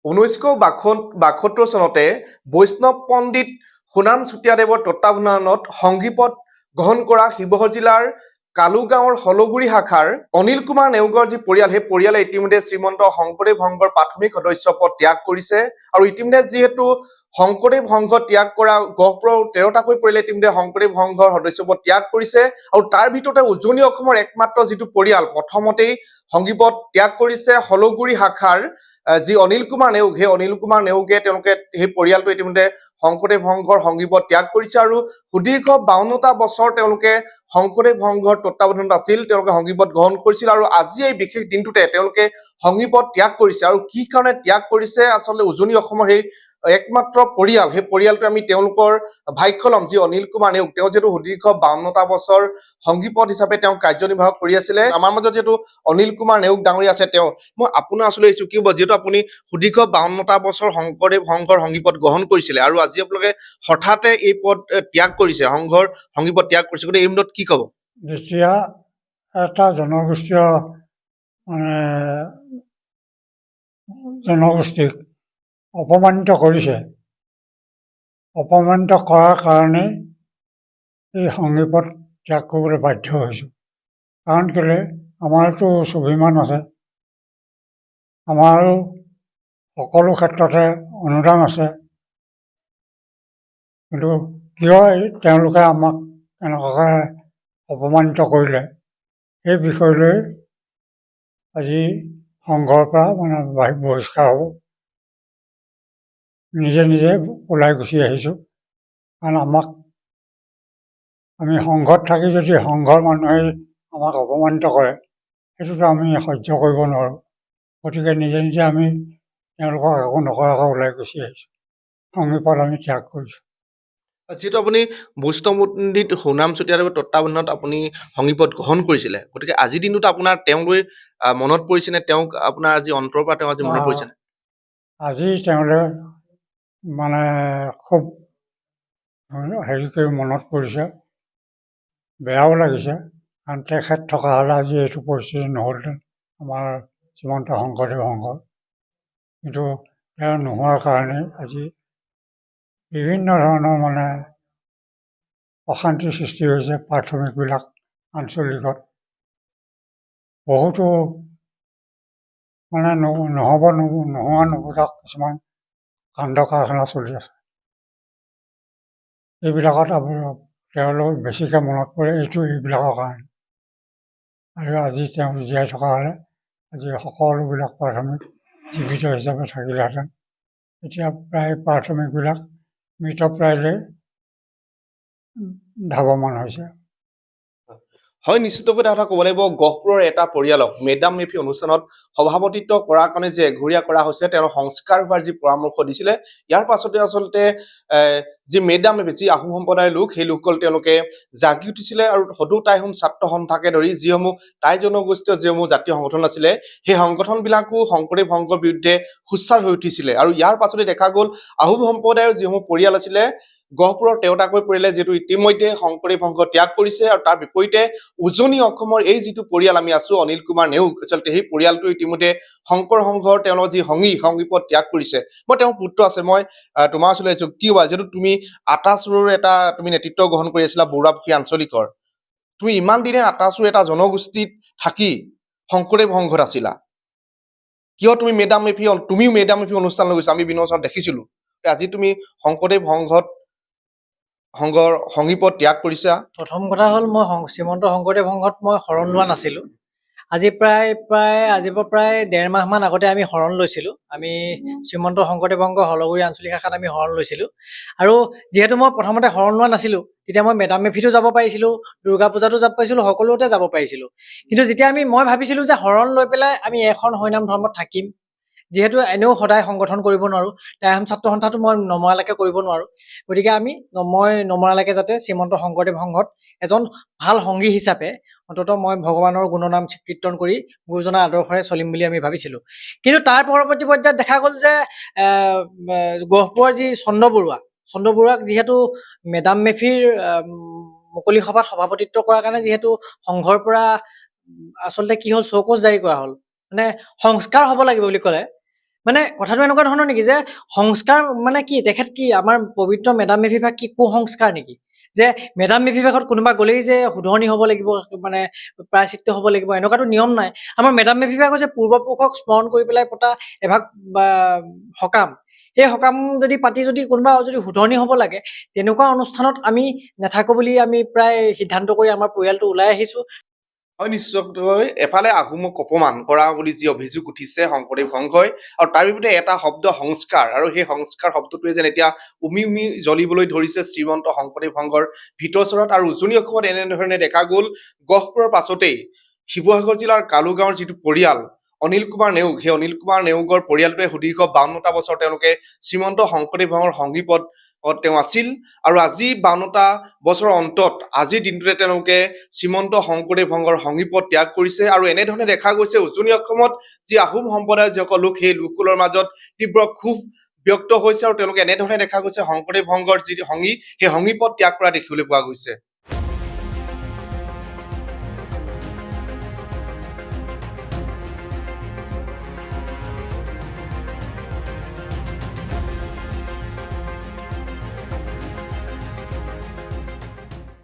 1972 চনতে বৈষ্ণৱ পণ্ডিত সোণাম চুতীয়াদেৱৰ তত্বাৱধানত সংগীপত গ্ৰহণ কৰা শিৱসাগৰ জিলাৰ কালুগাঁৱৰ হলগুৰি শাখাৰ অনিল কুমাৰ নেওগৰ যি পৰিয়াল, সেই পৰিয়ালে ইতিমধ্যে শ্ৰীমন্ত শংকৰদেৱ সংঘৰ প্ৰাথমিক সদস্য পদ ত্যাগ কৰিছে। আৰু ইতিমধ্যে যিহেতু শংকৰদেৱ সংঘ ত্যাগ কৰা গহপুৰৰ 13টাকৈ পৰিয়ালে ইতিমধ্যে শংকৰদেৱ সংঘৰ সদস্যপদ ত্যাগ কৰিছে। আৰু তাৰ ভিতৰতে উজনি অসমৰ একমাত্ৰ যিটো পৰিয়াল প্ৰথমতেই সংগীপদ ত্যাগ কৰিছে হলগুৰি শাখাৰ যি অনিল কুমাৰ নেওগ, সেই অনিল কুমাৰ নেওগে তেওঁলোকে সেই পৰিয়ালটো ইতিমধ্যে শংকৰদেৱ সংঘৰ সংগীপদ ত্যাগ কৰিছে। আৰু সুদীৰ্ঘ 52টা বছৰ তেওঁলোকে শংকৰদেৱ সংঘৰ তত্বাৱধানত আছিল, তেওঁলোকে সংগীপদ গ্ৰহণ কৰিছিল। আৰু আজি এই বিশেষ দিনটোতে তেওঁলোকে সংগীপদ ত্যাগ কৰিছে। আৰু কি কাৰণে ত্যাগ কৰিছে, আচলতে উজনি অসমৰ সেই একমাত্ৰ পৰিয়াল, সেই পৰিয়ালটো আমি তেওঁলোকৰ ভাষ্য ল'ম। যি অনিল কুমাৰ নেওগ, তেওঁ যিহেতু সুদীৰ্ঘ 52টা বছৰ সংগীপদ হিচাপে তেওঁ কাৰ্যনিৰ্বাহ কৰি আছিলে। আমাৰ মাজত যিহেতু অনিল কুমাৰ নেওগ ডাঙৰীয়া আছে, মই আপোনাৰ আচলতে ইচ্ছুক কি হ'ব, যিহেতু আপুনি সুদীৰ্ঘ 52টা বছৰ শংকৰদেৱ সংঘৰ সংগীপদ গ্ৰহণ কৰিছিলে আৰু আজি আপোনালোকে হঠাতে এই পদ ত্যাগ কৰিছে, সংঘৰ সংগীপদ ত্যাগ কৰিছে, গতিকে এই মুহূৰ্তত কি ক'ব? যেতিয়া এটা জনগোষ্ঠীক অপমানিত কৰিছে, অপমানিত কৰাৰ কাৰণে এই সংগীপদ ত্যাগ কৰিবলৈ বাধ্য হৈছোঁ। কাৰণ কেলৈ, আমাৰতো স্বাভিমান আছে, আমাৰো সকলো ক্ষেত্ৰতে অনুদান আছে, কিন্তু কিয় তেওঁলোকে আমাক এনেকুৱাকৈ অপমানিত কৰিলে, সেই বিষয়লৈ আজি সংঘৰ পৰা বহিষ্কাৰ হ'ব। নিজে নিজে ওলাই গুচি আহিছোঁ। কাৰণ আমি সংঘত থাকি যদি সংঘৰ মানুহে আমাক অপমানিত কৰে, সেইটোতো আমি সহ্য কৰিব নোৱাৰোঁ। গতিকে নিজে নিজে আমি তেওঁলোকক একো নকৰাকৈ ওলাই গুচি আহিছোঁ, সংগীপদ আমি ত্যাগ কৰিছোঁ। যিহেতু আপুনি বৈষ্ণৱ পণ্ডিত সোণাম চুতীয়াদেৱৰ তত্বাৱধানত আপুনি সংগীপদ গ্ৰহণ কৰিছিলে, গতিকে আজিৰ দিনটোত আপোনাৰ তেওঁলৈ মনত পৰিছেনে? তেওঁক আপোনাৰ আজি অন্তৰৰ পৰা তেওঁ আজি মনত পৰিছেনে? আজি তেওঁলৈ খুব হেৰি কৰি মনত পৰিছে, বেয়াও লাগিছে। কাৰণ তেখেত থকা হ'লে আজি এইটো পৰিস্থিতি নহ'লহেঁতেন আমাৰ শ্ৰীমন্ত শংকৰদেৱ সংঘৰ। কিন্তু তেওঁ নোহোৱাৰ কাৰণে আজি বিভিন্ন ধৰণৰ অশান্তিৰ সৃষ্টি হৈছে। প্ৰাথমিকবিলাক আঞ্চলিকত বহুতো নোহোৱা নুবুজা কিছুমান কাণ্ড কাৰখানা চলি আছে। এইবিলাকত তেওঁলোক বেছিকৈ মনত পৰে এইবিলাকৰ কাৰণে। আৰু আজি তেওঁ জীয়াই থকা হ'লে আজি সকলোবিলাক প্ৰাথমিক জীৱিত হিচাপে থাকিলেহেঁতেন। এতিয়া প্ৰায় প্ৰাথমিকবিলাক মৃতপ্ৰায়লৈ ধাৱমান হৈছে। হয়, নিশ্চিতভাৱে এটা কথা ক'ব লাগিব, গহপুৰৰ এটা পৰিয়ালক মেডাম মেফি অনুষ্ঠানত সভাপতিত্ব কৰাৰ কাৰণে যে এঘৰীয়া কৰা হৈছে, তেওঁ সংস্কাৰ হোৱাৰ যি পৰামৰ্শ দিছিলে, ইয়াৰ পাছতে আচলতে যি মেডাম মেফি, যি আহোম সম্প্ৰদায়ৰ লোক, সেই লোকসকল তেওঁলোকে জাগি উঠিছিলে। আৰু সদৌ তাইহোম ছাত্ৰ সন্থাকে ধৰি যিসমূহ টাই জনগোষ্ঠীয় যিসমূহ জাতীয় সংগঠন আছিলে, সেই সংগঠনবিলাকো শংকৰদেৱ সংঘৰ বিৰুদ্ধে সোচ্চাৰ হৈ উঠিছিলে। আৰু ইয়াৰ পাছতে দেখা গ'ল আহোম সম্প্ৰদায়ৰ যিসমূহ পৰিয়াল আছিলে, গহপুৰৰ 13টাকৈ পৰিয়ালে যিহেতু ইতিমধ্যে শংকৰদেৱ সংঘ ত্যাগ কৰিছে, আৰু তাৰ বিপৰীতে উজনি অসমৰ এই যিটো পৰিয়াল আমি আছো, অনিল কুমাৰ নেওগ, আচলতে সেই পৰিয়ালটো ইতিমধ্যে শংকৰ সংঘৰ তেওঁলোকৰ যি সংগীপদ ত্যাগ কৰিছে। মই তেওঁৰ পুত্ৰ আছে, মই তোমাৰ ওচৰলৈ আহিছো, কি হোৱা যিহেতু তুমি আটাচুৰৰ তুমি নেতৃত্ব গ্ৰহণ কৰি আছিলা বৰুৱাপুখুৰী আঞ্চলিকৰ, তুমি ইমান দিনে আটাচুৰ এটা জনগোষ্ঠীত থাকি শংকৰদেৱ সংঘত আছিলা, কিয় তুমি তুমিও মেডাম মেফি অনুষ্ঠান লৈ গৈছা? আমি বিনোচনত দেখিছিলো, আজি তুমি শংকৰদেৱ সংঘৰ সংগীপদ ত্যাগ কৰিছা। প্ৰথম কথা হ'ল, মই শ্ৰীমন্ত শংকৰদেৱ সংঘত মই শৰণ লোৱা নাছিলোঁ। আজিৰ পৰা প্ৰায় 1.5 মাহমান আগতে আমি শৰণ লৈছিলোঁ। আমি শ্ৰীমন্ত শংকৰদেৱ সংঘ হলগুৰি আঞ্চলিক শাখাত আমি শৰণ লৈছিলোঁ। আৰু যিহেতু মই প্ৰথমতে শৰণ লোৱা নাছিলোঁ, তেতিয়া মই মেডাম মেফিতো যাব পাৰিছিলোঁ, দুৰ্গা পূজাতো যাব পাৰিছিলোঁ, সকলোতে যাব পাৰিছিলোঁ। কিন্তু যেতিয়া মই ভাবিছিলোঁ যে শৰণ লৈ পেলাই আমি এখন হৰিনাম ধৰ্মত থাকিম, যিহেতু এনেও সদায় সংগঠন কৰিব নোৱাৰোঁ, টাইহোম ছাত্ৰ সন্থাটো মই নমৰালৈকে কৰিব নোৱাৰোঁ, গতিকে মই নমৰালৈকে যাতে শ্ৰীমন্ত শংকৰদেৱ সংঘত এজন ভাল সংগী হিচাপে অন্ততঃ মই ভগৱানৰ গুণনাম কীৰ্তন কৰি গুৰুজনাৰ আদৰ্শৰে চলিম বুলি আমি ভাবিছিলোঁ। কিন্তু তাৰ পৰৱৰ্তী পৰ্যায়ত দেখা গ'ল যে গহপুৰৰ যি চন্দ্ৰ বৰুৱাক যিহেতু মেডাম মেফিৰ মুকলি সভাত সভাপতিত্ব কৰাৰ কাৰণে যিহেতু সংঘৰ পৰা আচলতে কি হ'ল, চৌকছ জাৰি কৰা হ'ল, সংস্কাৰ হ'ব লাগিব বুলি ক'লে। মানে কথাটো এনেকুৱা ধৰণৰ নেকি যে সংস্কাৰ মানে কি তেখেত কি আমাৰ পবিত্ৰ মেডাম মে ফি ভাগ কি কুসংস্কাৰ নেকি যে মেডাম মে ফি ভাগত কোনোবা গ'লেই যে শুধৰণি হ'ব লাগিব মানে প্ৰায়চিত্য হ'ব লাগিব এনেকুৱাতো নিয়ম নাই আমাৰ মেডাম মে ফি ভাগ হৈছে পূৰ্বপুৰুষক স্মৰণ কৰি পেলাই পতা এভাগ বা সকাম সেই সকাম যদি পাতি যদি কোনোবা যদি শুধৰণি হ'ব লাগে তেনেকুৱা অনুষ্ঠানত আমি নাথাকো বুলি আমি প্ৰায় সিদ্ধান্ত কৰি আমাৰ পৰিয়ালটো ওলাই আহিছো হয় নিশ্চয়কৈ এফালে আহোমক অপমান কৰা বুলি যি অভিযোগ উঠিছে শংকৰদেৱ সংঘই আৰু তাৰ বিপৰীতে এটা শব্দ সংস্কাৰ আৰু সেই সংস্কাৰ শব্দটোৱে যেন এতিয়া উমি উমি জ্বলিবলৈ ধৰিছে শ্ৰীমন্ত শংকৰদেৱ সংঘৰ ভিতৰচৰত আৰু উজনি অসমত এনেধৰণে দেখা গ'ল গহপুৰৰ পাছতেই শিৱসাগৰ জিলাৰ কালুগাঁৱৰ যিটো পৰিয়াল অনিল কুমাৰ নেওগ সেই অনিল কুমাৰ নেওগৰ পৰিয়ালটোৱে সুদীৰ্ঘ 52টা বছৰ তেওঁলোকে শ্ৰীমন্ত শংকৰদেৱ সংঘৰ সংগী পদ তেওঁ আছিল আৰু আজি 52টা বছৰৰ অন্তত আজিৰ দিনটোতে তেওঁলোকে শ্ৰীমন্ত শংকৰদেৱ সংঘৰ সংগী পদ ত্যাগ কৰিছে আৰু এনেধৰণে দেখা গৈছে উজনি অসমত যি আহোম সম্প্ৰদায়ৰ যিসকল লোক সেই লোকসকলৰ মাজত তীব্ৰ ক্ষোভ ব্যক্ত হৈছে আৰু তেওঁলোকে এনেধৰণে দেখা গৈছে শংকৰদেৱ সংঘৰ যি সংগী সেই সংগী পদ ত্যাগ কৰা দেখিবলৈ পোৱা গৈছে